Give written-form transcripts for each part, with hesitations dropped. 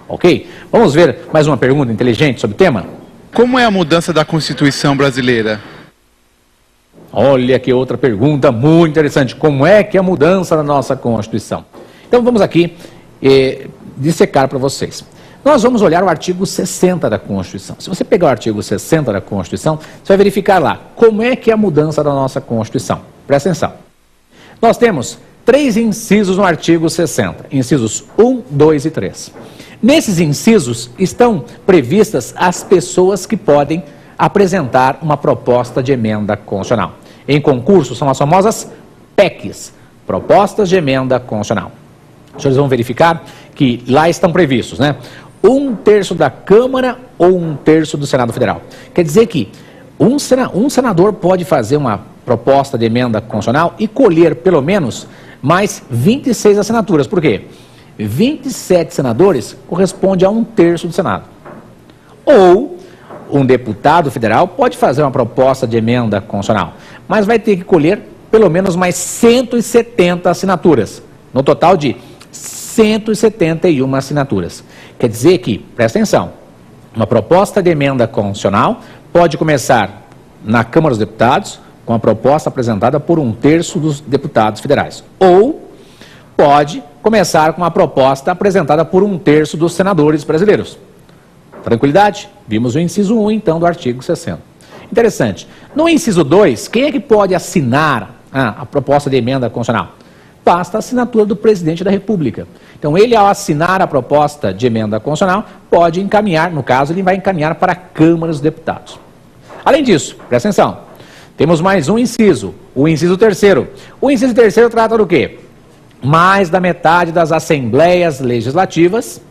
Ok? Vamos ver mais uma pergunta inteligente sobre o tema? Como é a mudança da Constituição brasileira? Olha que outra pergunta muito interessante. Como é que é a mudança da nossa Constituição? Então vamos aqui dissecar para vocês. Nós vamos olhar o artigo 60 da Constituição. Se você pegar o artigo 60 da Constituição, você vai verificar lá como é que é a mudança da nossa Constituição. Presta atenção. Nós temos 3 incisos no artigo 60, incisos 1, 2 e 3. Nesses incisos estão previstas as pessoas que podem apresentar uma proposta de emenda constitucional. Em concurso são as famosas PECs, propostas de emenda constitucional. Os senhores vão verificar que lá estão previstos, né? 1/3 da Câmara ou 1/3 do Senado Federal. Quer dizer que um senador pode fazer uma proposta de emenda constitucional e colher pelo menos mais 26 assinaturas. Por quê? 27 senadores corresponde a 1/3 do Senado. Ou um deputado federal pode fazer uma proposta de emenda constitucional, mas vai ter que colher pelo menos mais 170 assinaturas, no total de 171 assinaturas. Quer dizer que, presta atenção, uma proposta de emenda constitucional pode começar na Câmara dos Deputados, com a proposta apresentada por 1/3 dos deputados federais. Ou pode começar com uma proposta apresentada por 1/3 dos senadores brasileiros. Tranquilidade? Vimos o inciso 1, então, do artigo 60. Interessante. No inciso 2, quem é que pode assinar a proposta de emenda constitucional? Basta a assinatura do presidente da República. Então, ele, ao assinar a proposta de emenda constitucional, pode encaminhar, no caso, ele vai encaminhar para a Câmara dos Deputados. Além disso, presta atenção, temos mais um inciso, o inciso 3º. O inciso 3º trata do quê? Mais da metade das assembleias legislativas,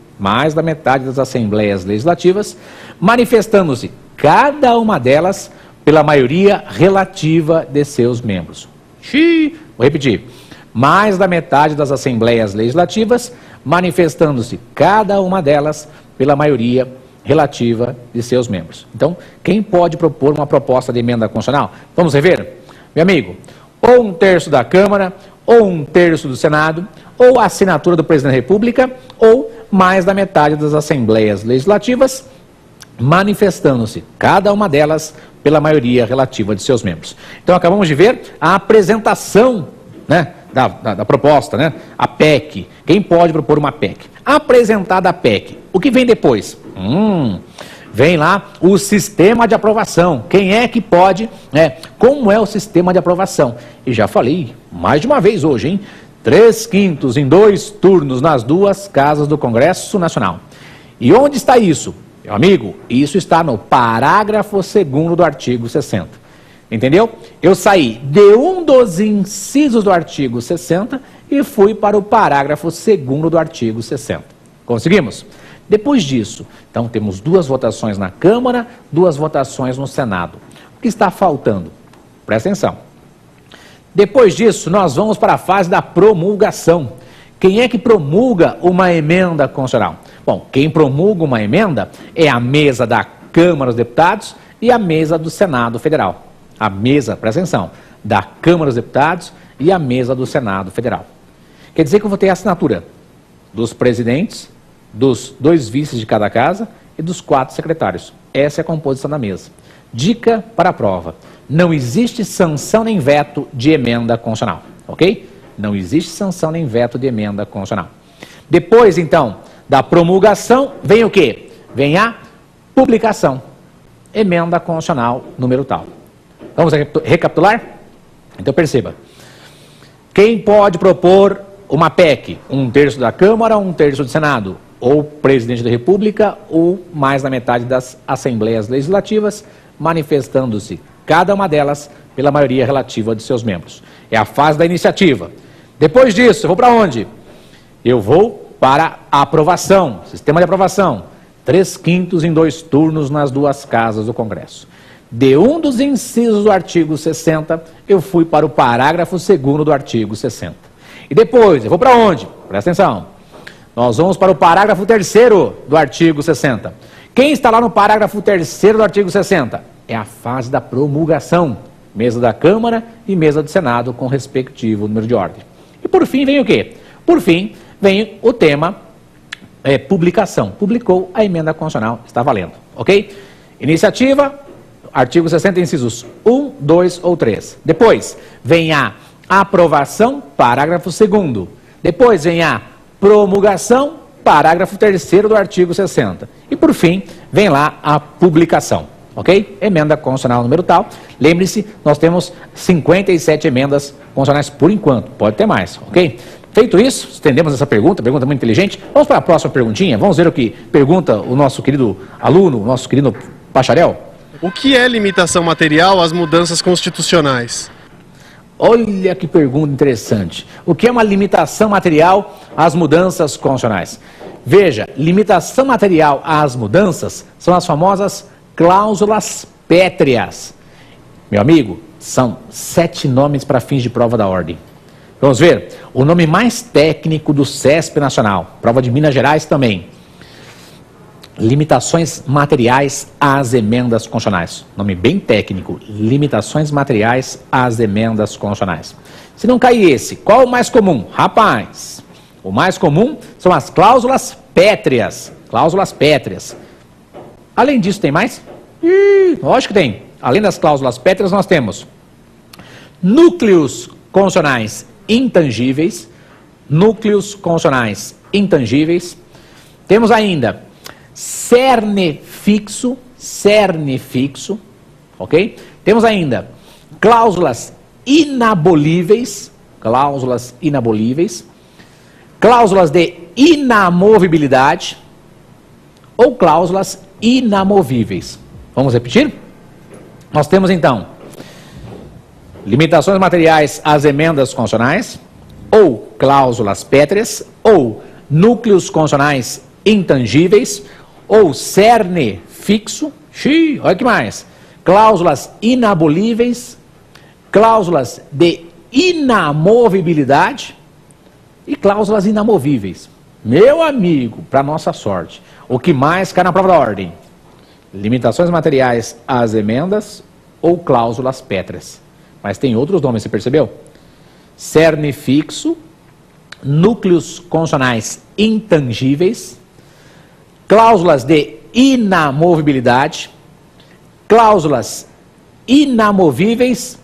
manifestando-se cada uma delas pela maioria relativa de seus membros. Vou repetir. Mais da metade das assembleias legislativas, manifestando-se cada uma delas pela maioria relativa de seus membros. Então, quem pode propor uma proposta de emenda constitucional? Vamos rever? Meu amigo, ou 1/3 da Câmara, ou 1/3 do Senado, ou a assinatura do presidente da República, ou mais da metade das assembleias legislativas, manifestando-se cada uma delas pela maioria relativa de seus membros. Então, acabamos de ver a apresentação, né, da proposta, né? A PEC. Quem pode propor uma PEC? Apresentada a PEC. O que vem depois? Vem lá o sistema de aprovação. Quem é que pode, né? Como é o sistema de aprovação? E já falei mais de uma vez hoje, hein? 3/5 em 2 turnos nas 2 casas do Congresso Nacional. E onde está isso? Meu amigo, isso está no parágrafo 2º do artigo 60. Entendeu? Eu saí de um dos incisos do artigo 60 e fui para o parágrafo 2º do artigo 60. Conseguimos? Depois disso, então temos 2 votações na Câmara, 2 votações no Senado. O que está faltando? Presta atenção. Depois disso, nós vamos para a fase da promulgação. Quem é que promulga uma emenda constitucional? Bom, quem promulga uma emenda é a mesa da Câmara dos Deputados e a mesa do Senado Federal. A mesa, presta atenção, da Câmara dos Deputados e a mesa do Senado Federal. Quer dizer que eu vou ter a assinatura dos presidentes, dos 2 vices de cada casa e dos 4 secretários. Essa é a composição da mesa. Dica para a prova. Não existe sanção nem veto de emenda constitucional, ok? Não existe sanção nem veto de emenda constitucional. Depois, então, da promulgação, vem o quê? Vem a publicação. Emenda constitucional número tal. Vamos recapitular? Então perceba. Quem pode propor uma PEC? 1/3 da Câmara, 1/3 do Senado. Ou presidente da República, ou mais da metade das assembleias legislativas, manifestando-se cada uma delas pela maioria relativa de seus membros. É a fase da iniciativa. Depois disso, eu vou para onde? Eu vou para a aprovação, sistema de aprovação. 3/5 em 2 turnos nas 2 casas do Congresso. De um dos incisos do artigo 60, eu fui para o parágrafo 2º do artigo 60. E depois, eu vou para onde? Presta atenção. Nós vamos para o parágrafo 3º do artigo 60. Quem está lá no parágrafo 3º do artigo 60? É a fase da promulgação. Mesa da Câmara e mesa do Senado, com respectivo número de ordem. E por fim vem o quê? Por fim, vem o tema publicação. Publicou, a emenda constitucional está valendo, ok? Iniciativa, artigo 60, incisos 1, 2 ou 3. Depois, vem a aprovação, parágrafo 2º. Depois vem a promulgação, parágrafo 3º do artigo 60. E por fim, vem lá a publicação, ok? Emenda constitucional número tal. Lembre-se, nós temos 57 emendas constitucionais por enquanto, pode ter mais, ok? Feito isso, estendemos essa pergunta muito inteligente. Vamos para a próxima perguntinha, vamos ver o que pergunta o nosso querido aluno, o nosso querido bacharel. O que é limitação material às mudanças constitucionais? Olha que pergunta interessante. O que é uma limitação material às mudanças constitucionais? Veja, limitação material às mudanças são as famosas cláusulas pétreas. Meu amigo, são 7 nomes para fins de prova da ordem. Vamos ver, o nome mais técnico do CESP Nacional, prova de Minas Gerais também. Limitações materiais às emendas constitucionais. Nome bem técnico, limitações materiais às emendas constitucionais. Se não cair esse, qual o mais comum? Rapaz, o mais comum são as cláusulas pétreas. Cláusulas pétreas. Além disso, tem mais? Lógico que tem. Além das cláusulas pétreas, nós temos núcleos constitucionais intangíveis, núcleos constitucionais intangíveis. Temos ainda cerne fixo, ok? Temos ainda cláusulas inabolíveis, cláusulas de inamovibilidade ou cláusulas inamovíveis. Vamos repetir? Nós temos então limitações materiais às emendas constitucionais, ou cláusulas pétreas, ou núcleos constitucionais intangíveis, ou cerne fixo, olha que mais, cláusulas inabolíveis, cláusulas de inamovibilidade e cláusulas inamovíveis. Meu amigo, para nossa sorte, o que mais cai na prova da ordem? Limitações materiais às emendas ou cláusulas pétreas. Mas tem outros nomes, você percebeu? Cerne fixo, núcleos constitucionais intangíveis, cláusulas de inamovibilidade, cláusulas inamovíveis,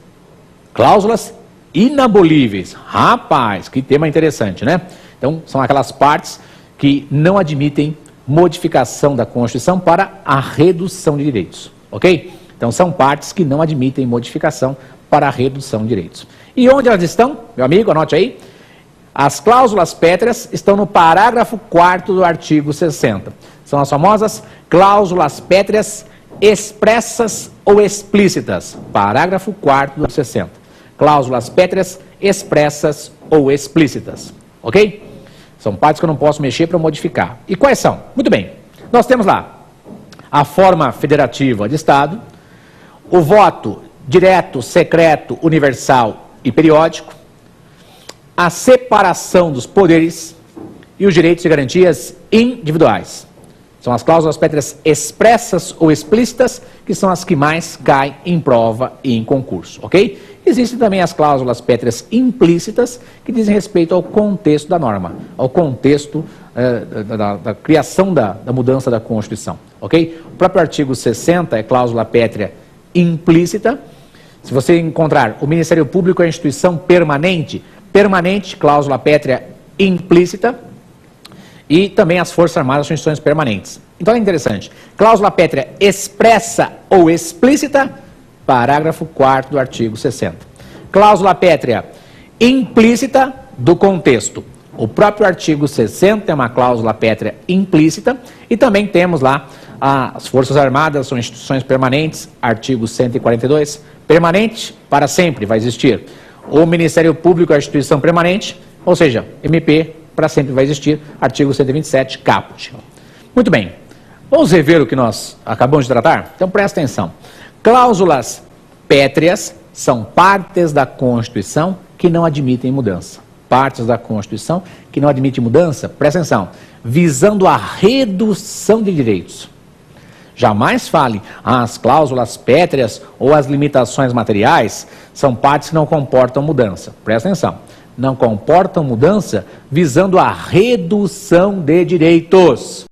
cláusulas inabolíveis. Rapaz, que tema interessante, né? Então, são aquelas partes que não admitem modificação da Constituição para a redução de direitos, ok? Então, são partes que não admitem modificação para a redução de direitos. E onde elas estão? Meu amigo, anote aí. As cláusulas pétreas estão no parágrafo 4º do artigo 60. São as famosas cláusulas pétreas expressas ou explícitas. Parágrafo 4º do 60. Cláusulas pétreas expressas ou explícitas. Ok? São partes que eu não posso mexer para modificar. E quais são? Muito bem. Nós temos lá a forma federativa de Estado, o voto direto, secreto, universal e periódico, a separação dos poderes e os direitos e garantias individuais. São as cláusulas pétreas expressas ou explícitas, que são as que mais caem em prova e em concurso, ok? Existem também as cláusulas pétreas implícitas, que dizem respeito ao contexto da norma, ao contexto da criação da mudança da Constituição, ok? O próprio artigo 60 é cláusula pétrea implícita. Se você encontrar o Ministério Público é instituição permanente, cláusula pétrea implícita, e também as Forças Armadas são instituições permanentes. Então é interessante. Cláusula pétrea expressa ou explícita, parágrafo 4º do artigo 60. Cláusula pétrea implícita do contexto. O próprio artigo 60 é uma cláusula pétrea implícita, e também temos lá as Forças Armadas são instituições permanentes, artigo 142, permanente para sempre vai existir. O Ministério Público é a instituição permanente, ou seja, MP para sempre vai existir, artigo 127, caput. Muito bem, vamos rever o que nós acabamos de tratar? Então presta atenção. Cláusulas pétreas são partes da Constituição que não admitem mudança. Partes da Constituição que não admitem mudança, presta atenção, visando a redução de direitos. Jamais fale, as cláusulas pétreas ou as limitações materiais são partes que não comportam mudança. Presta atenção. não comportam mudança visando a redução de direitos.